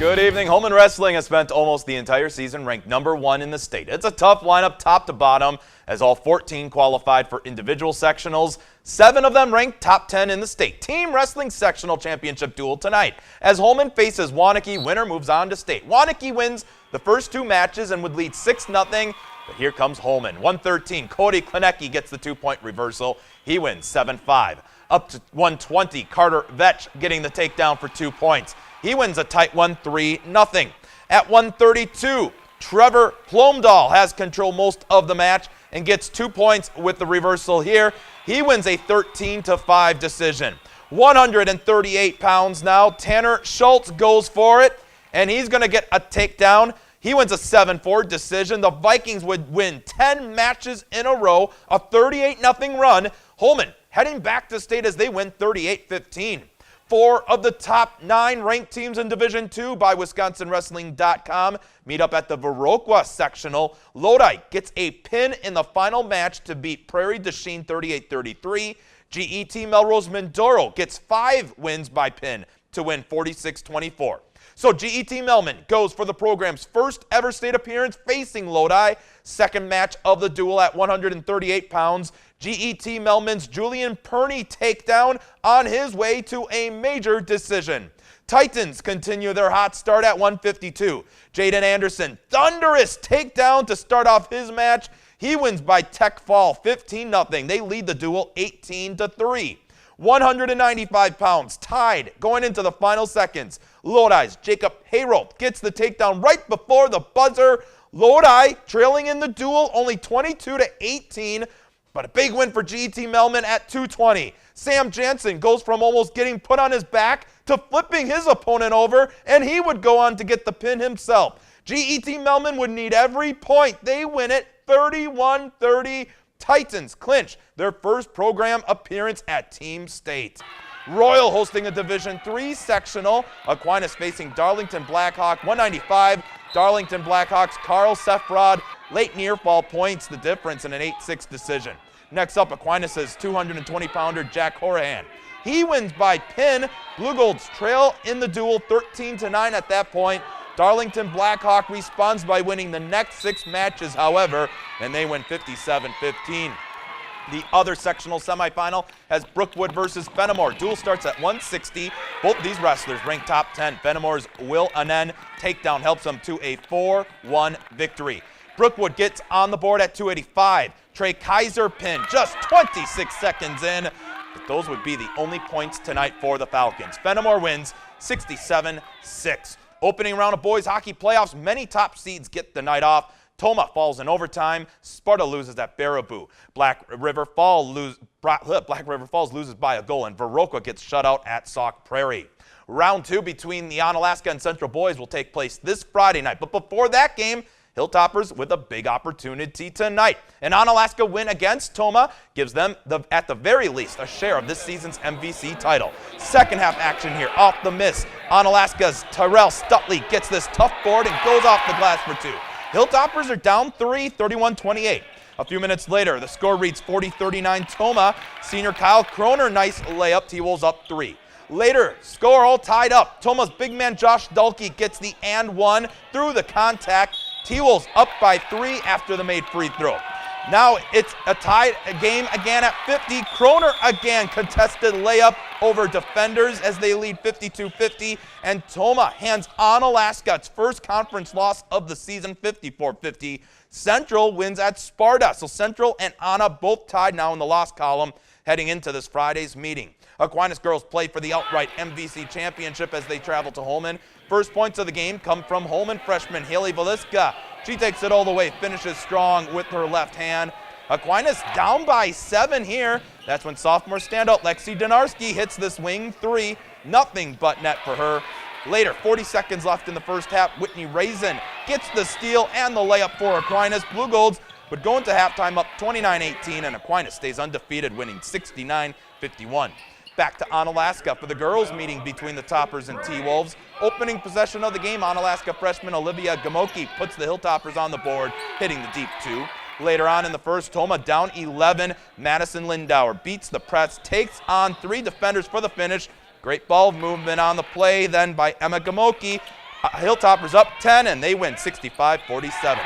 Good evening. Holmen Wrestling has spent almost the entire season ranked #1 in the state. It's a tough lineup top to bottom as all 14 qualified for individual sectionals. 7 of them ranked top 10 in the state. Team Wrestling Sectional Championship duel tonight. As Holmen faces Waunakee, winner moves on to state. Waunakee wins the first 2 matches and would lead 6-0. But here comes Holmen. 113, Cody Klinecki gets the 2-point reversal. He wins 7-5. Up to 120, Carter Vetch getting the takedown for 2 points. He wins a tight 1-3-0. At 132, Trevor Plomdahl has control most of the match and gets 2 points with the reversal here. He wins a 13-5 decision. 138 pounds now. Tanner Schultz goes for it, and he's going to get a takedown. He wins a 7-4 decision. The Vikings would win 10 matches in a row, a 38-0 run. Holmen heading back to state as they win 38-15. 4 of the top 9 ranked teams in Division II by WisconsinWrestling.com meet up at the Viroqua sectional. Lodi gets a pin in the final match to beat Prairie du Chien 38-33. GET Melrose Mindoro gets 5 wins by pin to win 46-24. So GET Melman goes for the program's first ever state appearance facing Lodi. Second match of the duel at 138 pounds. GET Melman's Julian Perney takedown on his way to a major decision. Titans continue their hot start at 152. Jaden Anderson, thunderous takedown to start off his match. He wins by tech fall 15-0. They lead the duel 18-3. 195 pounds, tied going into the final seconds. Lodi's Jacob Hayrolt gets the takedown right before the buzzer. Lodi trailing in the duel only 22-18, but a big win for GET Melman at 220. Sam Jansen goes from almost getting put on his back to flipping his opponent over, and he would go on to get the pin himself. GET Melman would need every point. They win it 31-30. Titans clinch their first program appearance at Team State. Royal hosting a Division III sectional. Aquinas facing Darlington Blackhawk 195. Darlington Blackhawks Carl Sefrod late near fall points the difference in an 8-6 decision. Next up, Aquinas' 220-pounder Jack Horahan. He wins by pin. Blue Golds trail in the duel 13-9 at that point. Darlington Blackhawk responds by winning the next 6 matches, however, and they win 57-15. The other sectional semifinal has Brookwood versus Fenimore. Duel starts at 160. Both these wrestlers ranked top 10. Fenimore's Will Anen takedown helps them to a 4-1 victory. Brookwood gets on the board at 285. Trey Kaiser pin just 26 seconds in. But those would be the only points tonight for the Falcons. Fenimore wins 67-6. Opening round of boys hockey playoffs, many top seeds get the night off. Toma falls in overtime. Sparta loses at Baraboo. Black River Falls loses by a goal, and Viroqua gets shut out at Sauk Prairie. Round 2 between the Onalaska and Central boys will take place this Friday night. But before that game, Hilltoppers with a big opportunity tonight. An Onalaska win against Toma gives them, at the very least, a share of this season's MVC title. Second half action here, off the miss. Onalaska's Tyrell Stutley gets this tough board and goes off the glass for 2. Hilltoppers are down 3, 31-28. A few minutes later, the score reads 40-39 Toma. Senior Kyle Kroner, nice layup. T-Wolves up 3. Later, score all tied up. Toma's big man Josh Dulke gets the and 1 through the contact. T-Wolves up by 3 after the made free throw. Now it's a tied game again at 50. Kroner again contested layup over defenders as they lead 52-50. And Toma hands Onalaska its first conference loss of the season, 54-50. Central wins at Sparta. So Central and Anna both tied now in the loss column heading into this Friday's meeting. Aquinas girls play for the outright MVC championship as they travel to Holmen. First points of the game come from Holmen freshman Haley Valiska. She takes it all the way, finishes strong with her left hand. Aquinas down by 7 here. That's when sophomore standout Lexi Donarski hits this wing 3. Nothing but net for her. Later, 40 seconds left in the first half, Whitney Raisin gets the steal and the layup for Aquinas. Blue Golds would go into halftime up 29-18, and Aquinas stays undefeated, winning 69-51. Back to Onalaska for the girls meeting between the Toppers and T-Wolves. Opening possession of the game, Onalaska freshman Olivia Gamoki puts the Hilltoppers on the board, hitting the deep 2. Later on in the first, Toma down 11. Madison Lindauer beats the press, takes on 3 defenders for the finish. Great ball movement on the play then by Emma Gamoki. Hilltoppers up 10, and they win 65-47.